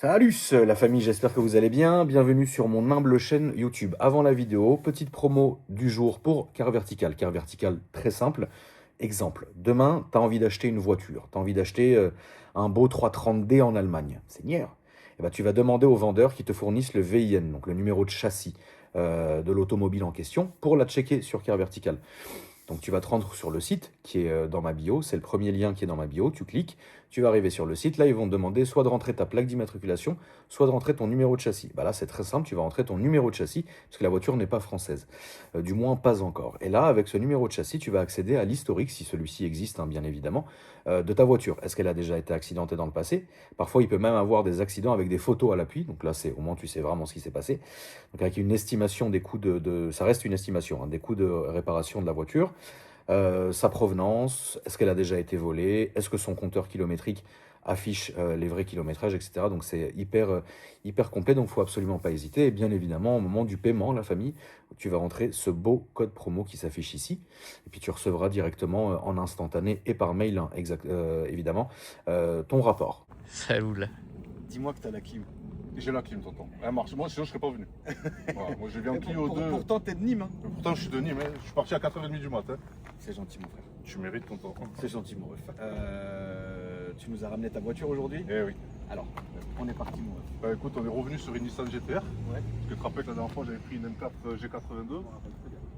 Salut la famille, j'espère que vous allez bien. Bienvenue sur mon humble chaîne YouTube. Avant la vidéo, petite promo du jour pour Car Vertical. Car Vertical, très simple. Exemple, demain, tu as envie d'acheter une voiture. Tu as envie d'acheter un beau 330D en Allemagne. Seigneur. Eh ben, tu vas demander aux vendeurs qui te fournissent le VIN, donc le numéro de châssis de l'automobile en question, pour la checker sur Car Vertical. Donc tu vas te rendre sur le site qui est dans ma bio, c'est le premier lien qui est dans ma bio, tu cliques, tu vas arriver sur le site, là ils vont te demander soit de rentrer ta plaque d'immatriculation, soit de rentrer ton numéro de châssis. Bah là c'est très simple, tu vas rentrer ton numéro de châssis, parce que la voiture n'est pas française, du moins pas encore. Et là avec ce numéro de châssis, tu vas accéder à l'historique, si celui-ci existe bien évidemment, de ta voiture. Est-ce qu'elle a déjà été accidentée dans le passé? Parfois il peut même avoir des accidents avec des photos à l'appui, donc là c'est au moins tu sais vraiment ce qui s'est passé. Donc avec une estimation des coûts ça reste une estimation, hein, des coûts de réparation de la voiture. Sa provenance, est-ce qu'elle a déjà été volée, est-ce que son compteur kilométrique affiche les vrais kilométrages, etc. Donc c'est hyper complet, donc il ne faut absolument pas hésiter. Et bien évidemment, au moment du paiement, la famille, tu vas rentrer ce beau code promo qui s'affiche ici. Et puis tu recevras directement en instantané et par mail, hein, évidemment, ton rapport. Ça roule. Dis-moi que t'as la clim. J'ai la clim, tonton. Elle marche. Moi, sinon, je serais pas venu. Voilà, moi, je viens Clio 2. Pourtant, t'es de Nîmes. Hein. Pourtant, je suis de Nîmes. Je suis parti à 4h30 du matin. C'est gentil, mon frère. Tu mérites, tonton. C'est gentil, mon ref. Tu nous as ramené ta voiture aujourd'hui. Eh oui. Alors, on est parti, mon ref. Bah écoute, on est revenu sur une Nissan GTR. Ouais. Parce que tu te rappelles que la dernière fois, j'avais pris une M4 G82.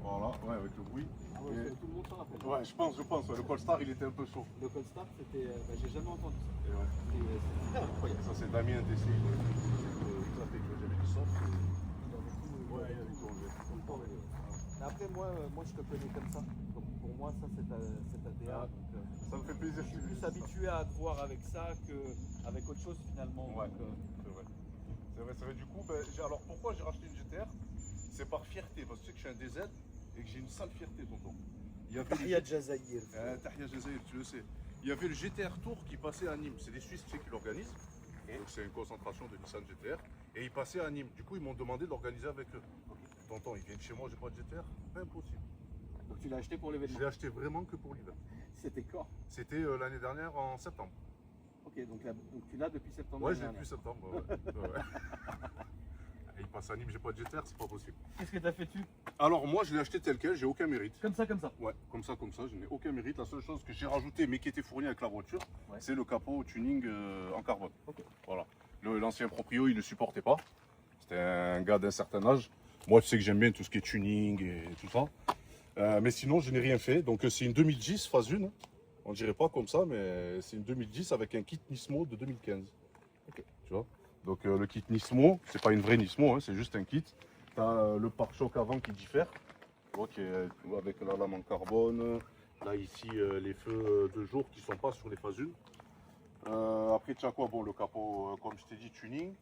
Voilà, ouais, avec le bruit. Ah ouais, tout le monde s'en rappelle. Ouais, je pense. Ouais. Le Polestar, il était un peu chaud. Le Cold Start, c'était. J'ai jamais entendu ça. Et ouais. C'était incroyable. Ça, c'est Damien DC. Tout à fait, que j'avais du soft. Ouais, il avait tout enlevé. Mais après, moi, je te connais comme ça. Donc, pour moi, ça, c'est ta DA. Donc, Ça me fait plaisir. je suis plus habitué à te voir avec ça qu'avec autre chose, finalement. Ouais, Donc, c'est vrai. Du coup, alors pourquoi j'ai racheté une GTR? C'est par fierté, parce que tu sais que je suis un DZ et que j'ai une sale fierté, tonton. Il y avait Tahia Jazaïr. Tahia Jazaïr, tu le sais. Il y avait le GTR Tour qui passait à Nîmes. C'est des Suisses, tu sais, qui l'organisent. Donc c'est une concentration de Nissan GTR. Et il passait à Nîmes. Du coup, ils m'ont demandé de l'organiser avec eux. Tonton, ils viennent chez moi, j'ai pas de GTR. Impossible. Donc, tu l'as acheté pour Je l'événement. l'ai acheté vraiment que pour l'hiver. C'était quand? C'était l'année dernière en septembre. Ok, donc tu l'as depuis septembre. Ouais, je l'ai dernier. depuis septembre. Ouais. Et il passe à Nîmes, j'ai pas de GTR, c'est pas possible. Qu'est-ce que t'as fait dessus? Alors moi, je l'ai acheté tel quel, j'ai aucun mérite. Comme ça. Ouais, comme ça, je n'ai aucun mérite. La seule chose que j'ai rajouté, mais qui était fournie avec la voiture, Ouais. c'est le capot tuning en carbone. Ok. Voilà. L'ancien proprio, il ne supportait pas. C'était un gars d'un certain âge. Moi, tu sais que j'aime bien tout ce qui est tuning et tout ça. Mais sinon, je n'ai rien fait. Donc c'est une 2010 phase 1. On dirait pas comme ça, mais c'est une 2010 avec un kit Nismo de 2015. Ok. Tu vois. Donc le kit Nismo, c'est pas une vraie Nismo, hein, c'est juste un kit. Tu as le pare-choc avant qui diffère, tu vois, avec la lame en carbone. Là ici les feux de jour qui sont pas sur les phases 1. Après tu as quoi? Bon, le capot, comme je t'ai dit, tuning.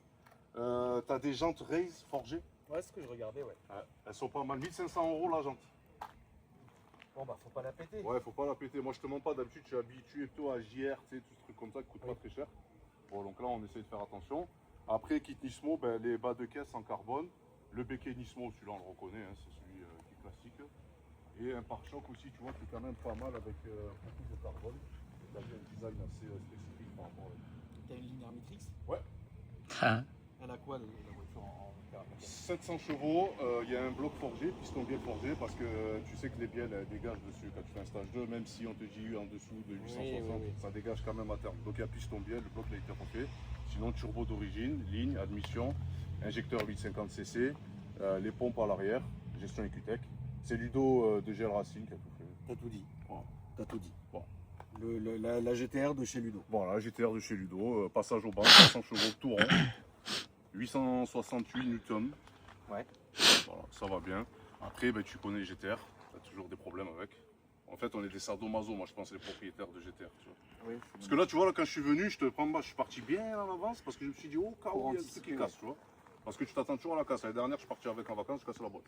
Tu as des jantes race forgées. Ouais, c'est ce que je regardais, ouais. Elles sont pas mal. 1500 € la jante. Bon, bah, faut pas la péter. Ouais, faut pas la péter. Moi je te mens pas, d'habitude je suis habitué plutôt à JR, tu sais, tout ce truc comme ça qui coûte pas très cher. Bon, donc là on essaie de faire attention. Après, kit Nismo, les bas de caisse en carbone. Le béquet Nismo, celui-là on le reconnaît, hein, c'est celui qui est classique. Et un pare-choc aussi, tu vois, qui est quand même pas mal avec beaucoup de carbone. Il a un design assez spécifique par rapport à. T'as une ligne Armitrix? Ouais. Ah. Elle a quoi, la voiture en carbone? 700 chevaux, il y a un bloc forgé, piston bielle forgé, parce que tu sais que les bielles elles dégagent dessus quand tu fais un stage 2, même si on te dit en dessous de 860, Oui. ça dégage quand même à terme. Donc il y a piston bielle, le bloc a été refait. Sinon turbo d'origine, ligne, admission, injecteur 850cc, les pompes à l'arrière, gestion EQTech. C'est Ludo de GL Racing qui a tout fait. T'as tout dit. Voilà. T'as tout dit. Bon. La GTR de chez Ludo. Voilà, GTR de chez Ludo, passage au banc, 300 chevaux, tout rond, 868 Newton. Ouais. Voilà, ça va bien. Après, tu connais les GTR, tu as toujours des problèmes avec. En fait, on est des sadomaso, moi je pense, les propriétaires de GTR. Tu vois. Oui, Parce que là, tu vois, là, quand je suis venu, je suis parti bien en avance parce que je me suis dit, oh, cas où il y a un truc qui casse, tu vois. Parce que tu t'attends toujours à la casse. L'année dernière, je suis parti avec en vacances, je casse la boîte.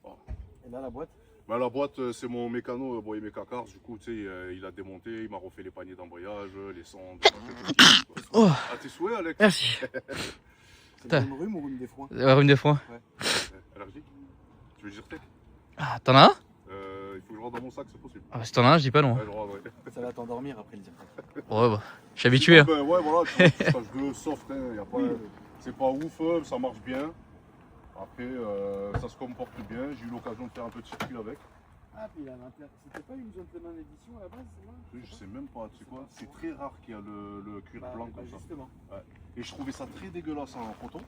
Voilà. Et là, la boîte? La boîte, c'est mon mécano, Boyemeka Cars. Du coup, tu sais, il a démonté, il m'a refait les paniers d'embrayage, les sondes. Oh. À tes souhaits, Alex. Merci. C'est le même rhume ou rhume des foins? Rhume de foin. Allergique? Tu veux dire tech? Ah, t'en as un? il faut que je rentre dans mon sac, c'est possible. Ah, si t'en as un, je dis pas non. Ouais, je rentre, ouais. Ça va t'endormir après le dire. Ouais, bah, je suis habitué. Hein. Ben, ouais, voilà, tu vois, stage 2, soft, hein, y a pas, c'est pas ouf, ça marche bien. Après, ça se comporte bien. J'ai eu l'occasion de faire un petit circuit avec. Ah, puis c'était pas une gentleman édition à la base, c'est vrai? Je sais même pas, tu sais quoi, c'est très rare qu'il y a le cuir blanc comme ça. Justement. Ouais. Et je trouvais ça très dégueulasse en photo.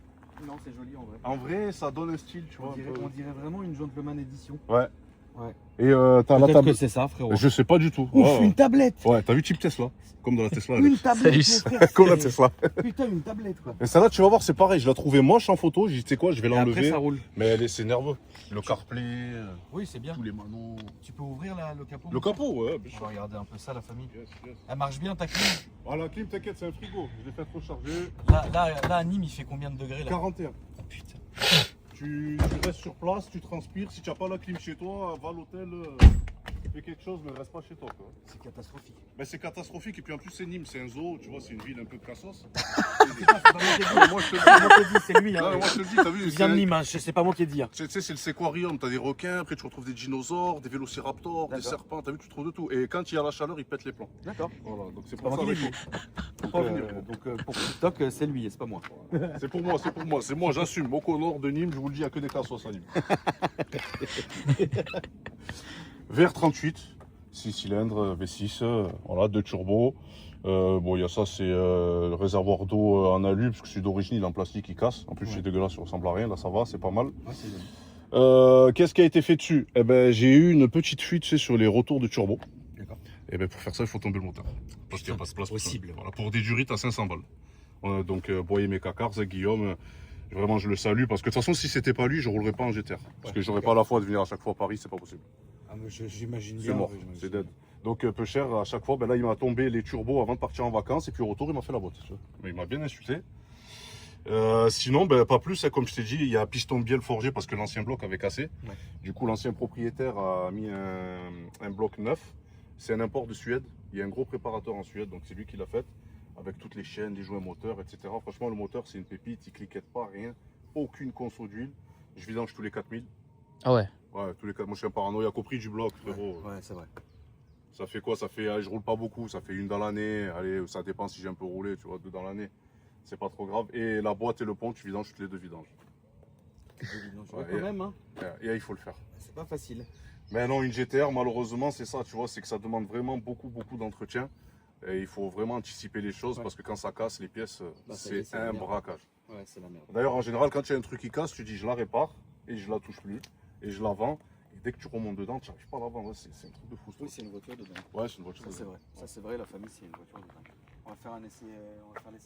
Non, c'est joli en vrai. En vrai, ça donne un style, tu vois. On dirait vraiment une gentleman édition. Ouais. Ouais. Et t'as la Peut-être table. que c'est ça, frérot. Je sais pas du tout. Ouf, Ouais, une tablette. ouais, t'as vu type Tesla, comme dans la Tesla. Une Alex. tablette, Salut. mon frère, Comme la c'est- Tesla. Putain, une tablette, quoi. Et celle-là, tu vas voir, c'est pareil. Je la trouvais moche en photo. J'ai dit, tu sais quoi, je vais Et après, l'enlever. ça roule. Mais c'est nerveux. Le CarPlay, Oui, c'est bien. tous les manos. Tu peux ouvrir le capot? Le capot, ouais, bien On sûr. va regarder un peu ça, la famille. Yes, yes. Elle marche bien, ta clim. Ah, la clim, t'inquiète, c'est un frigo. Je l'ai fait trop charger. Là, à Nîmes, il fait combien de degrés, là? 41. Oh, putain. Tu restes sur place, tu transpires. Si tu n'as pas la clim chez toi, va à l'hôtel, fais quelque chose, mais reste pas chez toi. Quoi. C'est catastrophique. Mais c'est catastrophique. Et puis en plus, c'est Nîmes, c'est un zoo, tu vois, c'est une ville un peu cassos. Moi, je te dis, c'est lui. Non, Hein. mais moi, je te le dis, t'as vu, Il vient de Nîmes, hein. C'est pas moi qui ai dit. Hein. tu sais, c'est le séquarium, t'as des requins, après tu retrouves des dinosaures, des vélociraptors, des D'accord. serpents, t'as vu, tu trouves de tout. Et quand il y a la chaleur, ils pètent les plans. D'accord. Voilà, donc c'est Pas pour moi ça qui l'ai qu'il dit. faut pas venir. Pour TikTok, c'est lui, c'est pas moi. C'est pour moi, c'est pour moi, c'est moi, j'assume. Au nord de Nîmes, je vous le dis, il n'y a que des cassos à Nîmes. VR38, 6 cylindres, V6, voilà, 2 turbos. Bon, il y a ça, c'est le réservoir d'eau en alu, parce que celui d'origine, il est en plastique, il casse. En plus, Ouais. c'est dégueulasse, ça ressemble à rien. Là, ça va, c'est pas mal. Ouais, c'est joli. Qu'est-ce qui a été fait dessus? Eh ben, j'ai eu une petite fuite, tu sais, sur les retours de turbo. D'accord. Et ben, pour faire ça, il faut tomber le moteur. Parce qu'il n'y a pas de place possible. pour ça. Voilà, pour des durites à 500 balles. Donc, Boyer mes cacars, Guillaume, vraiment, je le salue. Parce que de toute façon, si c'était pas lui, je roulerais pas en GTR. Parce que j'aurais pas la foi de venir à chaque fois à Paris, c'est pas possible. Ah, mais j'imagine C'est bien. mort, oui, j'imagine. c'est dead. Donc peu cher à chaque fois, ben là il m'a tombé les turbos avant de partir en vacances et puis au retour il m'a fait la botte. Tu vois. Mais il m'a bien insulté. Sinon, ben, pas plus, hein, comme je t'ai dit, il y a piston bielle forgé parce que l'ancien bloc avait cassé. Ouais. Du coup l'ancien propriétaire a mis un bloc neuf. C'est un import de Suède. Il y a un gros préparateur en Suède, donc c'est lui qui l'a fait. Avec toutes les chaînes, les joints moteurs, etc. Franchement le moteur c'est une pépite, il cliquette pas, rien. Aucune conso d'huile. Je vidange tous les 4000. Ah ouais. Ouais, tous les 4. Moi je suis un paranoïaque au prix du bloc, frérot. Ouais, c'est vrai. Ça fait quoi? Ça fait, allez, je roule pas beaucoup, ça fait une dans l'année. Allez, ça dépend si j'ai un peu roulé, tu vois, 2 dans l'année. C'est pas trop grave. Et la boîte et le pont, tu vidanges toutes les 2 vidanges. Ouais, Ouais, quand même, hein. Et il faut le faire. C'est pas facile. Mais non, une GTR, malheureusement, c'est ça, tu vois, c'est que ça demande vraiment beaucoup d'entretien. Et il faut vraiment anticiper les choses Ouais. parce que quand ça casse, les pièces, Bah, ça y est, c'est c'est la un merde. braquage. Ouais, c'est la merde. D'ailleurs, en général, quand il y a un truc qui casse, tu dis je la répare et je la touche plus et je la vends. Et dès que tu remontes dedans, tu n'arrives pas à la vendre. Ouais, c'est un truc de fou. ce Oui, truc. c'est une voiture dedans. Ouais, c'est une voiture. Ça, c'est dedans. vrai. Ça, c'est vrai, la famille, c'est une voiture dedans. On va faire un essai,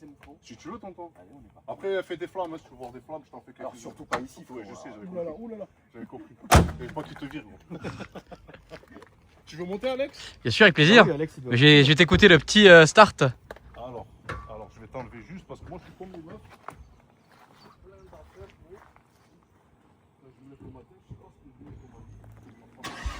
mon frérot. Si tu veux, tonton. Allez, on est parti. Après, fais des flammes, hein, si tu veux voir des flammes, je t'en fais quelques-unes. Alors, surtout pas ici, Ouais, je sais, j'avais Oulala, compris. oulala. J'avais compris. J'avais pas qu'il te vire, gros. Tu veux monter, Alex? Bien sûr, avec plaisir. Ah oui, Alex, il doit- Je vais t'écouter le petit start. Alors, je vais t'enlever juste parce que moi, je suis comme les meufs. Plein d'affaires, gros. Là, je me lève le matin, je sais pas ce que je vais commander.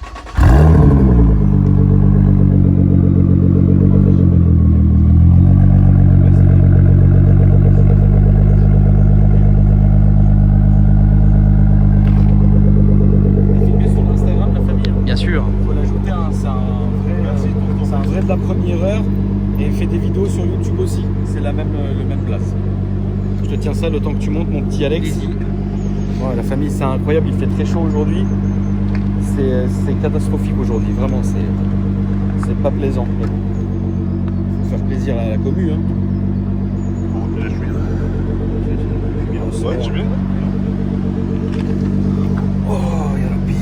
Filmé sur l'Instagram, la famille. Bien sûr. Il faut l'ajouter, hein, c'est un vrai. Merci, tonton. C'est un vrai de la première heure et il fait des vidéos sur YouTube aussi. C'est le même place. Je te tiens ça le temps que tu montes, mon petit Alex. Ouais, la famille, c'est incroyable. Il fait très chaud aujourd'hui. C'est catastrophique aujourd'hui. Vraiment, c'est pas plaisant. Mais bon, faut faire plaisir à la commu. Hein. Bon, je suis là. Ouais, tu viens? Oh, Yarabi.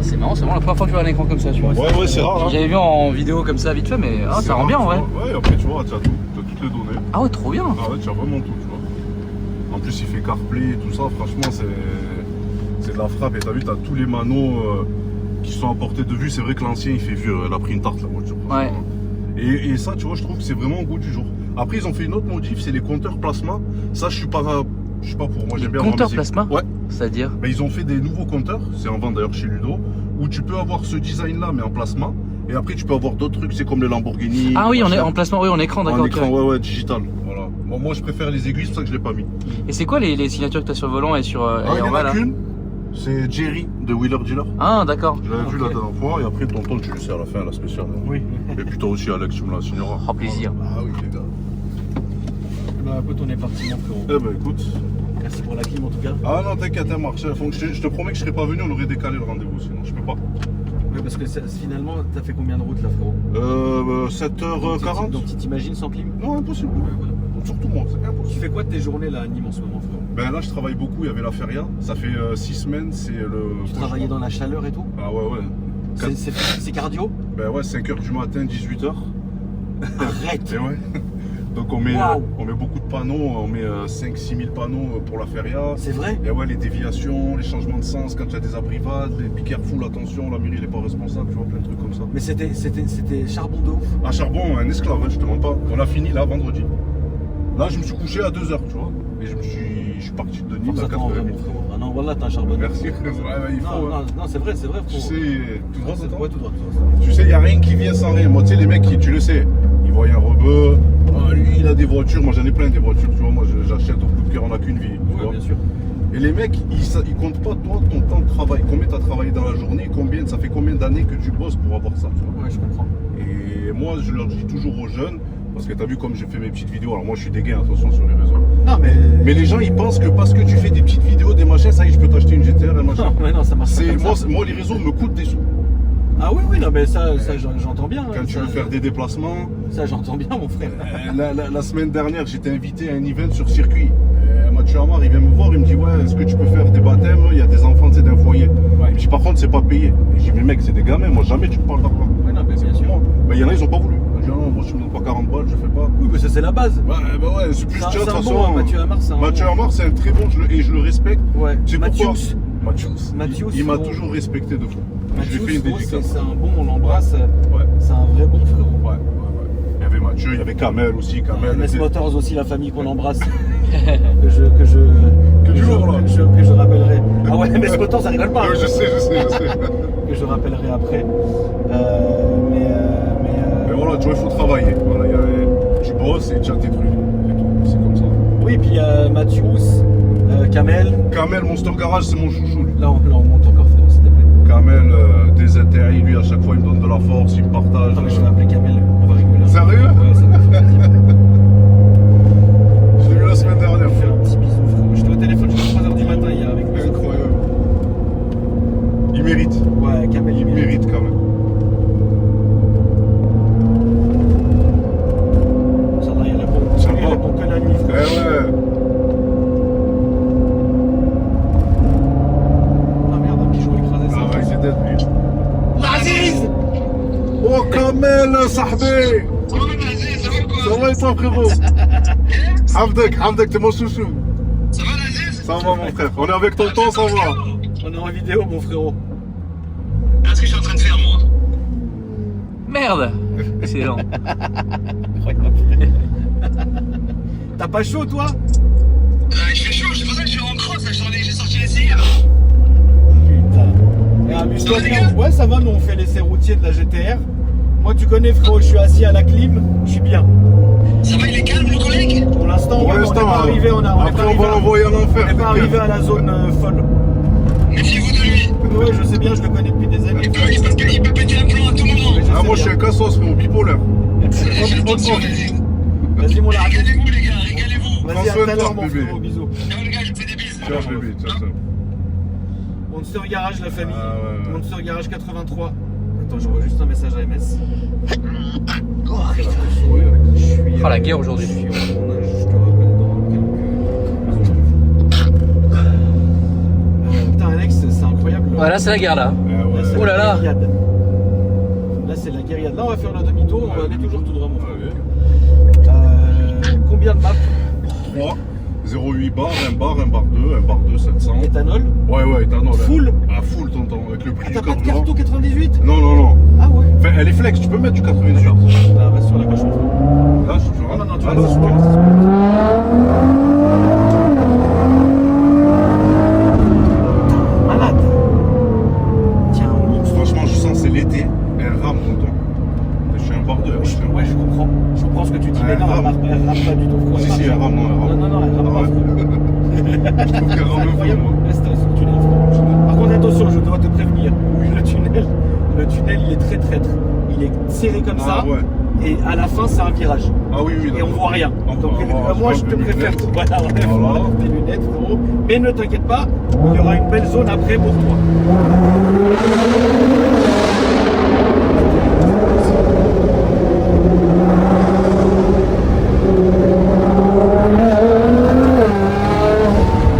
C'est marrant, c'est vraiment la première fois que je vois un écran comme ça, tu vois. Ouais, c'est rare. Hein. J'avais vu en vidéo comme ça vite fait, mais ah, C'est ça rend rare, bien en tu vrai. vois. Ouais, après, tu vois, tu as toutes les données. Ah ouais, trop bien. Ah ouais, tu as vraiment tout, tu vois. En plus, il fait CarPlay et tout ça. Franchement, c'est de la frappe. Et t'as vu, t'as tous les manos qui sont à portée de vue. C'est vrai que l'ancien, il fait vieux. Elle a pris une tarte, la voiture. Ouais. Et ça, tu vois, je trouve que c'est vraiment au goût du jour. Après, ils ont fait une autre modif, c'est les compteurs plasma. Ça, je suis pas pour. Moi, j'aime bien avoir Compteur mes- plasma. Ouais. C'est-à-dire. Mais ils ont fait des nouveaux compteurs. C'est en vente d'ailleurs chez Ludo. Où tu peux avoir ce design-là, mais en plasma. Et après, tu peux avoir d'autres trucs. C'est comme les Lamborghini. Ah oui, on est machin. en placement, oui, en écran, d'accord. En ok. écran, ouais, digital. Voilà. Bon, moi, je préfère les aiguilles, c'est pour ça que je l'ai pas mis. Et c'est quoi les signatures que tu as sur le volant et sur Ah, et il y en en bas a là qu'une. C'est Jerry de Wheeler Dealer. Ah, d'accord. Je l'avais vu la Ok. dernière fois et après tonton tu le sais à la fin, la spéciale. Oui. Et puis toi aussi Alex, tu me la signeras. Oh, plaisir. Ah oui les gars. Bah écoute, on est parti mon frérot. Eh ben écoute. Merci pour la clim en tout cas. Ah non t'inquiète hein, Marc, je te promets que je serais pas venu, on aurait décalé le rendez-vous sinon je peux pas. Ouais, parce que finalement, t'as fait combien de routes là frérot? 7h40. Donc tu t'imagines sans clim? Non impossible. Ouais, voilà. Surtout moi, c'est Tu impossible. fais quoi de tes journées là à Nîmes en ce moment frérot? Ben là je travaille beaucoup, il y avait la feria. Ça fait 6 semaines, c'est le. Tu travaillais dans la chaleur et tout? Ah ouais ouais. C'est cardio? Ben ouais, 5h du matin, 18h. Arrête! Et ouais. Donc on met, Waouh. on met beaucoup de panneaux, on met 5-6 000 panneaux pour la feria. C'est vrai? Et ouais, les déviations, les changements de sens, quand il y a des abrivades, les be careful, attention, la mairie n'est pas responsable, tu vois, plein de trucs comme ça. Mais c'était charbon de ouf. À charbon, un esclave, hein, je te mens pas. On a fini là, vendredi. Là, je me suis couché à 2h, tu vois. Et je suis parti de Nîmes Force à à toi en vrai 4h. mon frérot. Ah non, voilà, t'es un charbonneur. Merci. Ouais, il faut. Non, hein. non, c'est vrai frérot. Tu sais, tout droit, c'est toi. Ouais, tout droit. Tu sais, il n'y a rien qui vient sans rien. Moi, tu sais, les mecs, tu le sais, ils voient un rebeu. Ah, lui, il a des voitures. Moi, j'en ai plein des voitures. Tu vois, moi, j'achète au coup de cœur, on n'a qu'une vie. Tu Ouais, vois. bien sûr. Et les mecs, ils comptent pas, toi, ton temps de travail. Combien tu as travaillé dans la journée, ça fait combien d'années que tu bosses pour avoir ça, tu vois. Ouais, je comprends. Et moi, je leur dis toujours aux jeunes, parce que tu as vu comme j'ai fait mes petites vidéos. Alors, moi, je suis dégueu, attention sur les réseaux. Non, Mais les gens, ils pensent que parce que tu fais des petites vidéos, des machins, ça y est, je peux t'acheter une GTR, un machin. Non, mais non, ça marche pas C'est, comme ça. moi, les réseaux me coûtent des sous. Ah oui, non, mais ça j'entends bien. Quand hein, tu ça, veux faire des déplacements. Ça, j'entends bien, mon frère. La semaine dernière, j'étais invité à un event sur circuit. Mathieu Amar, il vient me voir, il me dit ouais, est-ce que tu peux faire des baptêmes? Il y a des enfants, tu sais, d'un foyer. Il me dit par contre, c'est pas payé. Et je dis mais mec, c'est des gamins, moi jamais tu me parles d'argent. Ouais, non, mais bien sûr. Mais il y en a, ils ont pas voulu. Je dis non, moi je me donne pas 40 balles, je fais pas. Oui, mais ça, c'est la base. Ouais, c'est plus C'est tiens, de toute un façon. bon, hein, Mathieu Amar, c'est un Mathieu bon. Amar, c'est un très bon, et je le respecte. Ouais, Tu sais pourquoi Mathius. Mathius. Il m'a toujours respecté de fou. Je lui ai fait une Mathius, dédicace. c'est un bon, on l'embrasse. Ouais. C'est un vrai bon frérot. Ouais. Il y avait Mathieu, il y avait Kamel aussi. Kamel. MS Motors aussi, la famille qu'on embrasse. Que du lourd là. Que je rappellerai. Ah ouais, MS Motors, ça rigole pas. Je sais. Que je rappellerai après. Mais voilà, tu vois, il faut travailler. Voilà, tu bosses et tu as tes trucs. Et tout. C'est comme ça. Oui, puis il y a Mathius, Kamel. Kamel, Monster Garage, c'est mon chouchou. Lui. Là, on monte encore, frérot, s'il te plaît. Kamel, des intérêts, lui, à chaque fois, il me donne de la force, il me partage. Attends, mais je vais appeler Kamel. On va rigoler. Sérieux? Ouais, ça me fait plaisir. Je l'ai vu la semaine dernière. Je vais faire un petit bisou, frérot. J'étais au téléphone jusqu'à 3h du matin hier avec mes autres. Incroyable. Il mérite. Ouais, Kamel, Il mérite quand même. Ça va, il répond. Sympa. Il répond que la nuit, Eh frérot. ouais. Ah merde, un pigeon écrasé ça. Ah ouais, c'est dead, lui. Aziz! Oh, Kamel, sahbé. Ça va et toi, frérot? Hamdek, t'es mon chouchou. Ça va l'Aziz? Ça va, mon frère. On est avec tonton, ça va. On est en vidéo, mon frérot. Qu'est-ce que je suis en train de faire moi? Merde. Excellent. T'as pas chaud, toi? Il fait chaud, c'est pour ça que je suis en crosse, là, j'ai sorti les cires. Putain. Et amuse-toi bien. Ouais, ça va, nous on fait l'essai routier de la GTR. Moi, tu connais, frérot, je suis assis à la clim, je suis bien. Ça va, il est calme le collègue? Pour l'instant, Pour ouais, on n'est l'instant, pas arrivé, on après, on va l'envoyer à l'enfer. on n'est pas arrivé à la zone folle. Méfiez-vous de lui. Ouais, je sais bien, je le connais depuis des années. Il peut péter un plomb à tout moment. Ah, moi, je suis un cassos, frérot, bipolaire. Fais attention, Aziz. Vas-y, mon large. Régalez-vous les gars, régalez-vous. Vas-y, à tout à l'heure, mon bébé. frérot, bisous. Ciao les gars, je vous fais des bises. Ciao, bébé, ciao. Monster Garage, la famille. Ah, ouais. Monster Garage 83. Attends, j'envoie juste un message à MS. Je suis. Oh, la guerre aujourd'hui. Je suis au tournage, je te rappelle dans quelques. Putain, Alex, c'est incroyable. Ouais, là, c'est la guerre, là. Là, c'est Oh là la là. guérillade. Là, c'est la guérillade. Là, on va faire le demi-tour. On va aller toujours tout droit, mon frère. Combien de maps? 3, 0,8 bar, 1 bar, 1 bar 2, 1 bar 2, 700. Éthanol? Ouais, éthanol. Full? Ah, full, tonton, avec le prix T'as du pas de carburant. carton 98? Non. Ah ouais. Enfin, elle est flex, tu peux mettre du 98. Là, reste sur la gauche, mon frère. Là, je suis Non, tu Ah, restes sur la non, gauche. Malade. Tiens, un monstre. Franchement, je sens c'est l'été. Elle rame, tonton. Je suis un bar 2. Ouais, je comprends. Je comprends ce que tu dis. Mais Elle non, rame. elle rame pas du tout, frérot. Si, elle rame, non, elle rame. Non, elle rame Ah pas, ouais. frérot. Je trouve qu'elle C'est rame un peu, incroyable. moi. Reste, tu l'es, frérot. attention, je dois te prévenir. Oui, le tunnel, il est très traître. Il est serré comme ça. Ouais. Et à la fin, c'est un virage. Ah oui, oui. Et on voit rien. Donc, moi, je te préfère. Voilà, Voilà. tes lunettes, frérot. Mais ne t'inquiète pas, il y aura une belle zone après pour toi.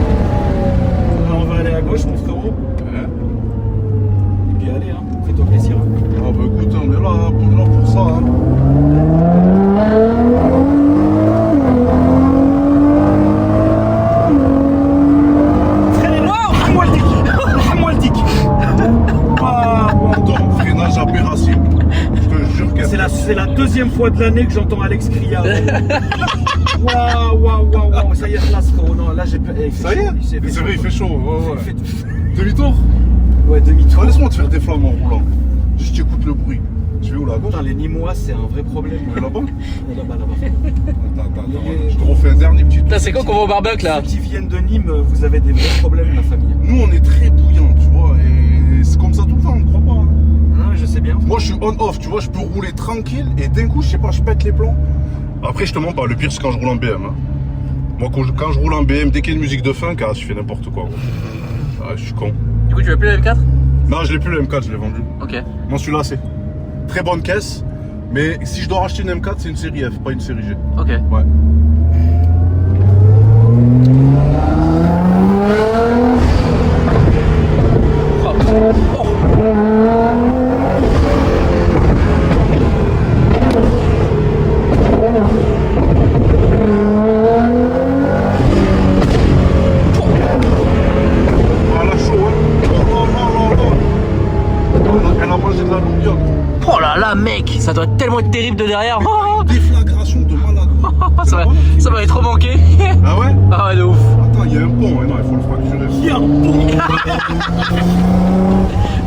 Là, on va aller à gauche, mon frérot. Ouais. Et puis allez, hein, fais-toi plaisir. Ah bah écoute, on est là pour ça. Hein. Ton freinage aberration. Je te jure qu'elle C'est la deuxième fois de l'année que j'entends Alex crier. Waouh, ça y est, là, frérot. Non, là, j'ai. Ça y est, c'est vrai, il fait chaud. Ouais. Demi-tour. Ouais, demi-tour. Laisse-moi te faire des flammes en roulant. Juste t'écoutes le bruit. Tu veux où là à gauche? Putain, les Nîmois, c'est un vrai problème. On est là-bas? Là-bas. Attends. Je te refais un dernier petit tour. Putain, c'est quand qu'on va au barbecue là? Ceux qui viennent de Nîmes, vous avez des vrais problèmes, la famille. Nous, on est très bouillants, tu vois. Et c'est comme ça tout le temps, on ne croit pas. Hein. Non, je sais bien. Moi, je suis on-off, tu vois. Je peux rouler tranquille et d'un coup, je sais pas, je pète les plombs. Après, je te mens pas. Le pire, c'est quand je roule en BM. Hein. Moi, quand je roule en BM, dès qu'il y a une musique de funk, je fais n'importe quoi. Ah, je suis con. Du coup, tu veux plus le M4? Non, je l'ai plus le M4, je l'ai vendu. Ok. Moi, celui-là, c'est très bonne caisse. Mais si je dois racheter une M4, c'est une série F, pas une série G. Ok. Ouais. Voilà, chaud, hein. Elle a mangé de la longueur. Oh là là, mec, ça doit tellement être terrible de derrière. Oh, Déflagration de malade. ça m'avait trop manqué. Ah ouais? Ah ouais, de ouf. Attends, il y a un pont, hein. Non, il faut le fracturer. Il y a un pont.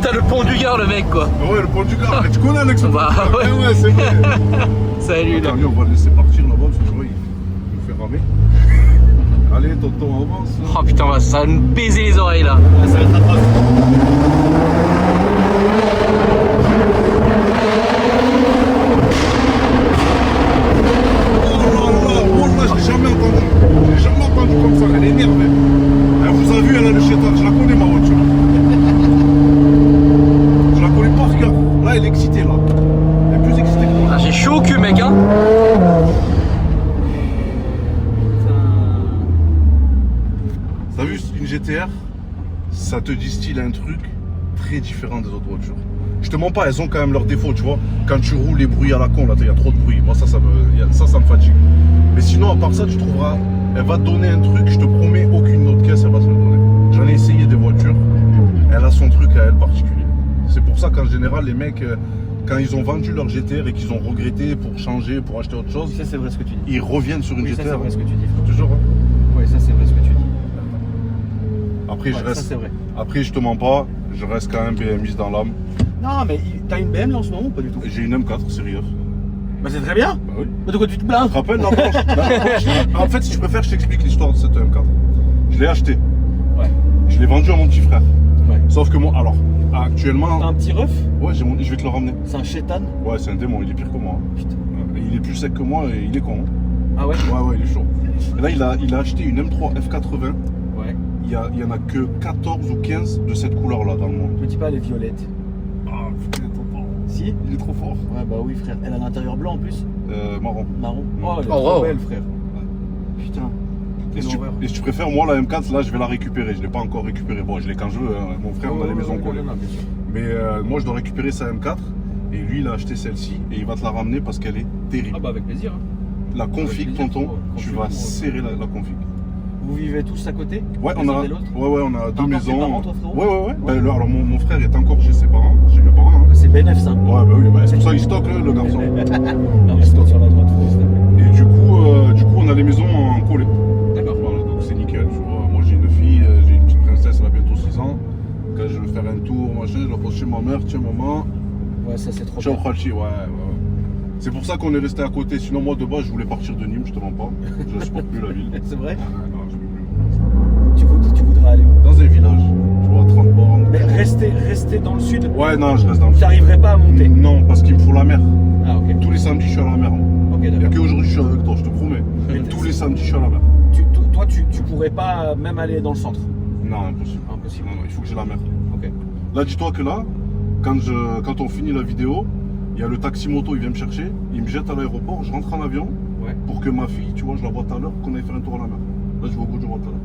T'as le pont du Gard, le mec, quoi. Ah ouais, le pont du Gard. Tu connais Alex? Bah, ouais. Ouais, c'est vrai. Salut, là. Attends, lui, on va le laisser partir là-bas parce que je vois, il nous fait ramer. Allez, tonton, avance. Oh putain, ça va nous baiser les oreilles, là. Ça va être atroce. Oh là, je l'ai jamais entendu. Je l'ai jamais entendu comme ça, elle est énervée. Elle vous a vu, elle a le chétan. Je la connais, ma voiture. Je la connais par cœur. Là, elle est excitée, là. Elle est plus excitée que moi. Ah, j'ai chaud au cul, mec, hein. T'as vu, une GTR, ça te distille un truc très différent des autres voitures. Je te mens pas, elles ont quand même leurs défauts, tu vois. Quand tu roules les bruits à la con, là, il y a trop de bruit. Moi, ça me fatigue. Mais sinon, à part ça, tu trouveras, elle va te donner un truc, je te promets, aucune autre caisse, elle va te le donner. J'en ai essayé des voitures, elle a son truc à elle particulier. C'est pour ça qu'en général, les mecs, quand ils ont vendu leur GTR et qu'ils ont regretté pour changer, pour acheter autre chose, Ça, c'est vrai ce que tu dis. ils reviennent sur une Oui, ça, c'est GTR. vrai ce que tu dis. Toujours, hein. Oui, ça, c'est vrai ce que tu dis. Après, Ouais, je reste. ça, c'est vrai. Après, je te mens pas, je reste quand même BMiste dans l'âme. Non, mais t'as une BM là en ce moment ou pas du tout? J'ai une M4 série F. Bah, c'est très bien. Bah oui. Mais de quoi tu te plains? Tu te rappelles la planche? En fait, si tu préfères, je t'explique l'histoire de cette M4. Je l'ai acheté. Ouais. Je l'ai vendu à mon petit frère. Ouais. Sauf que moi, alors, T'as actuellement. un petit ref? Ouais, je vais te le ramener. C'est un chétan? Ouais, c'est un démon, il est pire que moi. Putain. Et il est plus sec que moi et il est con. Hein. Ah ouais? Ouais, il est chaud. Et là, il a acheté une M3 F80. Ouais. Il y en a que 14 ou 15 de cette couleur-là dans le monde. Je me dis pas, elle est violette. Ah, putain, tonton. Si? Il est trop fort. Ouais, bah oui, frère. Elle a l'intérieur blanc en plus. Marron. Marron. Oh, elle est Oh, trop wow. belle, frère. Putain. Et Quelle horreur. si tu préfères, moi la M4, là je vais la récupérer. Je l'ai pas encore récupérée. Bon, je l'ai quand je veux. Hein. Mon frère, on a les maisons collées. Non, bien sûr. Mais moi je dois récupérer sa M4. Et lui, il a acheté celle-ci. Et il va te la ramener parce qu'elle est terrible. Ah bah avec plaisir. Hein. La config, plaisir, tonton, config, tu vas ouais. serrer la config. Vous vivez tous à côté? Ouais, Les on uns a, et l'autre on a deux encore tes maisons. parents, toi, frérot? Ouais. Ben, alors mon frère est encore chez ses parents, chez mes parents. Hein. C'est BNF ça. Ouais, bah oui, bah, c'est pour ça qu'il stocke le garçon. Non, mais c'est sur la droite, s'il te plaît. Et du coup, on a les maisons en collé. D'accord. Voilà, donc c'est nickel. Tu vois. Moi j'ai une fille, j'ai une petite princesse, elle a bientôt 6 ans. Quand je veux faire un tour, machin, je la pose chez ma mère, tiens maman. Ouais, ça c'est trop Ciao bien. Khalchi, ouais. C'est pour ça qu'on est resté à côté. Sinon, moi de base, je voulais partir de Nîmes, je te mens pas. Je supporte plus la ville. C'est vrai? Non, je peux plus. Tu voudrais aller où? Dans un village. Tu vois, 30 bornes. Mais rester dans le sud, Ouais, non, je reste dans le tu sud. n'arriverais pas à monter. Non, parce qu'il me faut la mer. Ah, ok. Tous les samedis, je suis à la mer. Ok, Il n'y a d'accord. qu'aujourd'hui, je suis avec toi, je te promets. Mais Tous les samedis, je suis à la mer. Toi, tu pourrais pas même aller dans le centre. Non, impossible. Impossible. Non, non, il faut que j'ai la mer. Ok. Là, dis-toi que là, quand on finit la vidéo, il y a le taxi moto, il vient me chercher, il me jette à l'aéroport, je rentre en avion Ouais. pour que ma fille, tu vois, je la vois tout à l'heure, qu'on aille faire un tour à la mer. Là, je vais au bout du jour tout à l'heure.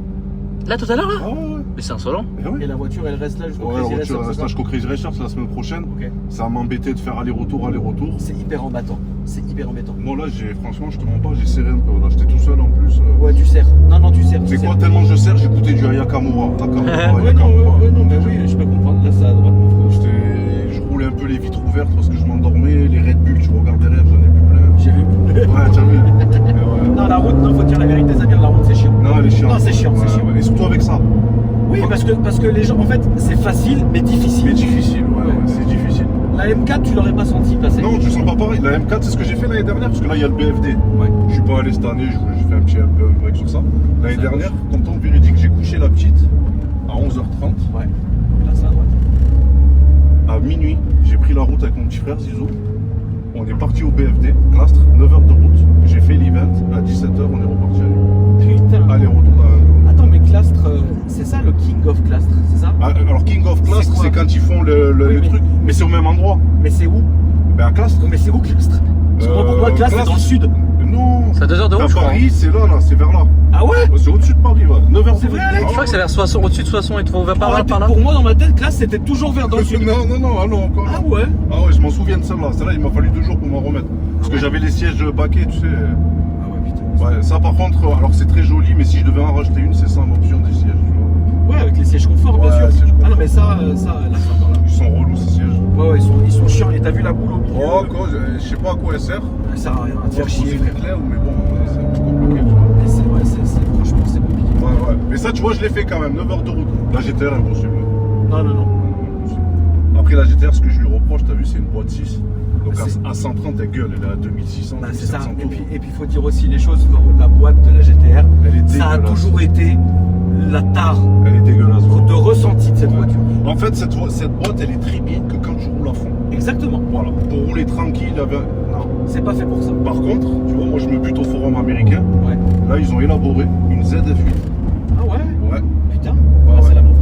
Là, tout à l'heure, là Ah ouais, ouais. Mais c'est insolent. Eh ouais. Et la voiture, elle reste là jusqu'au Ouais, la Crazy voiture Racer, reste c'est là ça jusqu'au Crazy Racer, c'est la semaine prochaine. Ok. Ça va m'embêter de faire aller-retour, aller-retour. C'est hyper embêtant. C'est hyper embêtant. Moi là, franchement, je te mens pas, j'ai serré un peu. Là, j'étais tout seul en plus. Ouais, tu serres. Non, tu serres. C'est quoi, tellement je serre, j'écoutais du Ayakamura. Ouais, non, mais oui, je peux comprendre. Là, ça à droite, mon frérot. Je roulais un peu les vitres ouvertes parce que je m'endormais. Les Red Bull, tu regardes derrière, j'en ai plus plein. J'ai vu. Ouais, t'as vu. Ouais. Non, la route, non, faut dire la vérité, ça vient de la route, c'est chiant. Non, elle est chiante. Non, c'est chiant, c'est Ouais, chiant. ouais. Et surtout avec ça. Oui, parce que les gens, en fait, c'est facile, mais difficile. Mais difficile, ouais, c'est difficile. La M4, tu l'aurais pas senti passer. Non, tu sens pas pareil. La M4, c'est ce que j'ai fait l'année dernière, parce que là, il y a le BFD. Ouais. Je suis pas allé cette année, j'ai fait un peu un break sur ça. L'année Ça dernière, tonton véridique, j'ai couché la petite à 11h30. Ouais. Là, c'est à droite. À minuit, j'ai pris la route avec mon petit frère Zizou. On est parti au BFD, Clastres, 9h de route. J'ai fait l'event, à 17h, on est reparti à nuit. Putain. Aller-retour dans Attends, mais Clastres, c'est ça le King of Clastres, c'est ça? Alors King of Clastres, C'est quoi c'est quand ils font Oui, le mais- truc, mais c'est au même endroit. Mais c'est où? Ben à Clastres. Mais c'est où Clastres? Parce que moi, pour moi, Clastres, c'est dans le sud. Non. C'est à 2 heures de route, À je crois. Paris, c'est là, c'est vers là. Ah ouais? C'est au-dessus de Paris, ouais. 9h C'est vrai, Alex? Je crois que c'est vers Soissons, au-dessus de Soissons et tu vas par là, Arrête, par là. pour moi, dans ma tête, Clastres, c'était toujours vers dans le sud. Non, encore. Ah ouais? Ah ouais, je m'en souviens de celle-là. Celle-là, il m'a fallu 2 jours pour m'en remettre. Parce que j'avais les sièges baquets, tu sais. Ah ouais, putain. Ouais, ça par contre, alors c'est très joli, mais si je devais en rajouter une, c'est ça l'option des sièges, tu vois. Ouais, avec les sièges confort, bien Ouais, sûr. sièges confort. Ah non, mais ça, là, c'est encore là. Ils sont relous ces sièges. Ouais, ils sont chiants. Et t'as vu la boule au milieu? Oh, quoi, je sais pas à quoi elle sert. Ça sert à rien à te Faire faire chier, poser frère. l'éclair, mais bon, c'est un peu compliqué, tu vois. Mais franchement, c'est compliqué. Ouais. Mais ça, tu vois, je l'ai fait quand même, 9h de route. La GTR, impossible. Non. Impossible. Après, la GTR, ce que je lui reproche, t'as vu, c'est une boîte 6. Donc Bah, c'est- à 130, elle gueule, elle est à 2600, Bah, c'est ça. 2700 Et tours. puis, faut dire aussi les choses. La boîte de la GTR, Elle est ça a dégueulasse. toujours été la tare Elle est dégueulasse. de ressenti de cette Ouais. voiture. En fait, cette boîte, elle est très bien que quand tu roules à fond. Exactement. Voilà. Pour rouler tranquille, non. C'est pas fait pour ça. Par contre, tu vois, moi je me bute au forum américain. Ouais. Là, ils ont élaboré une ZF8. Ah ouais? Ouais. Putain. Ouais, Ah, c'est ouais. la montre.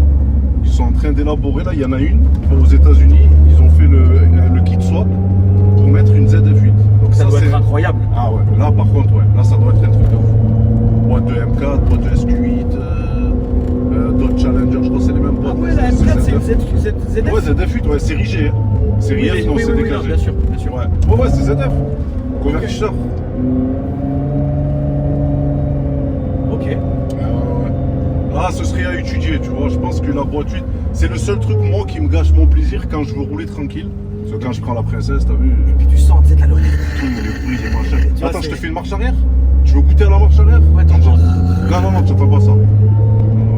Ils sont en train d'élaborer. Là, il y en a une aux États-Unis. Ils ont fait le kit swap pour mettre une ZF8. Donc Ça doit c'est être incroyable. Ah ouais. Là, par contre, ouais. Là, ça doit être un truc de fou. Boîte de M4, boîte de SQ8, Dodge Challenger. Je crois que c'est les mêmes Ah boîtes. ouais, la M4, c'est une ZF. Ouais, ZF8. Ouais, série G. Hein. Série F, non, c'est déclaré. bien sûr, bien sûr. Ouais, c'est ZF. Convertisseur. Ok. Ah, ce serait à étudier, tu vois. Je pense que la boîte 8, c'est le seul truc, moi, qui me gâche mon plaisir quand je veux rouler tranquille. Parce que quand je prends la princesse, t'as vu, Et puis tu sens, tu sais, de la lourde. tout le bruit, les marches. Tu vois, Attends, je te c'est- fais une marche arrière? Tu veux goûter à la marche arrière? Ouais, t'entends. Non, tu entends pas ça. Non,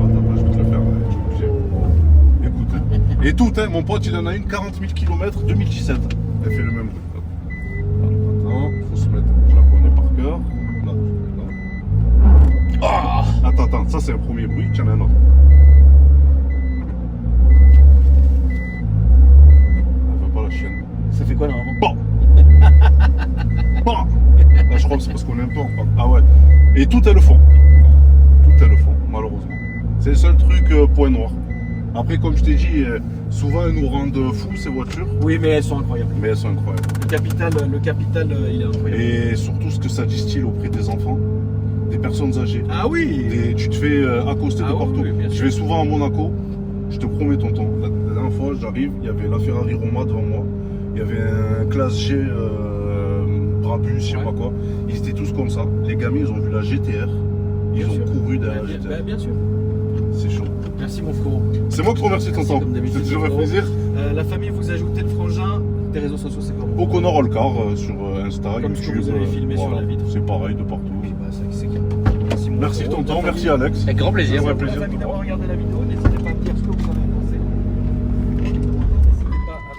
attends, je vais te le faire, je suis obligé. Écoute, hein. Et tout, hein, mon pote, il en a une 40 000 km 2017. Elle fait le même truc. Attends, faut se mettre, je la connais par cœur. Là. Attends, ça c'est un premier bruit, tiens un autre. Elle veut pas la chienne. Ça fait quoi normalement? Bon. Bon. Là, je crois que c'est parce qu'on est un peu en panne. Ah ouais. Et tout est le fond. Tout est le fond, malheureusement. C'est le seul truc point noir. Après, comme je t'ai dit, souvent elles nous rendent fous ces voitures. Oui, mais elles sont incroyables. Mais elles sont incroyables. Le capital, il est incroyable. Et surtout ce que ça distille auprès des enfants, des personnes âgées. Ah oui. Tu te fais accoster Ah de partout. oui, bien sûr. Je vais souvent à Monaco. Je te promets, tonton. La dernière fois, j'arrive, il y avait la Ferrari Roma devant moi. Il y avait un classe G Brabus, je sais Ouais. pas quoi. Ils étaient tous comme ça. Les gamins, ils ont vu la GTR. Ils Bien ont sûr. couru derrière la Bien, GTR. bien sûr. C'est chaud. Merci mon frérot. C'est moi qui te remercie, Merci, tonton. comme d'habitude, C'est toujours un frérot. plaisir. La famille, vous ajoutez le frangin. Tes réseaux sociaux, c'est comment? O'Connor Olcar sur Insta, Comme ce que YouTube. vous avez filmé sur la vitre. C'est pareil de partout. Oui, bah, c'est clair. Merci mon Merci frérot. tonton, La merci famille. Alex. Avec grand plaisir. Ouais, Merci à plaisir la famille de te d'avoir voir. regardé la vidéo. N'hésitez pas à me dire ce que vous en avez pensé. N'hésitez pas à me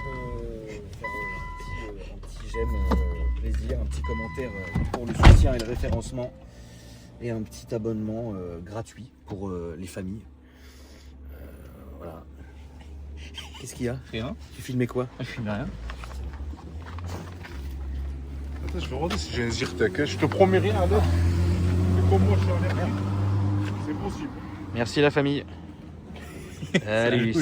faire un petit j'aime, plaisir, un petit commentaire pour le soutien et le référencement. Et un petit abonnement gratuit pour les familles. Voilà. Qu'est-ce qu'il y a? Rien. Tu filmais quoi? Je filme rien. Attends, je vais regarder si j'ai un Zyrtec. Je te promets rien alors. Mais comme moi je suis allergique, c'est possible. Merci la famille. Salut.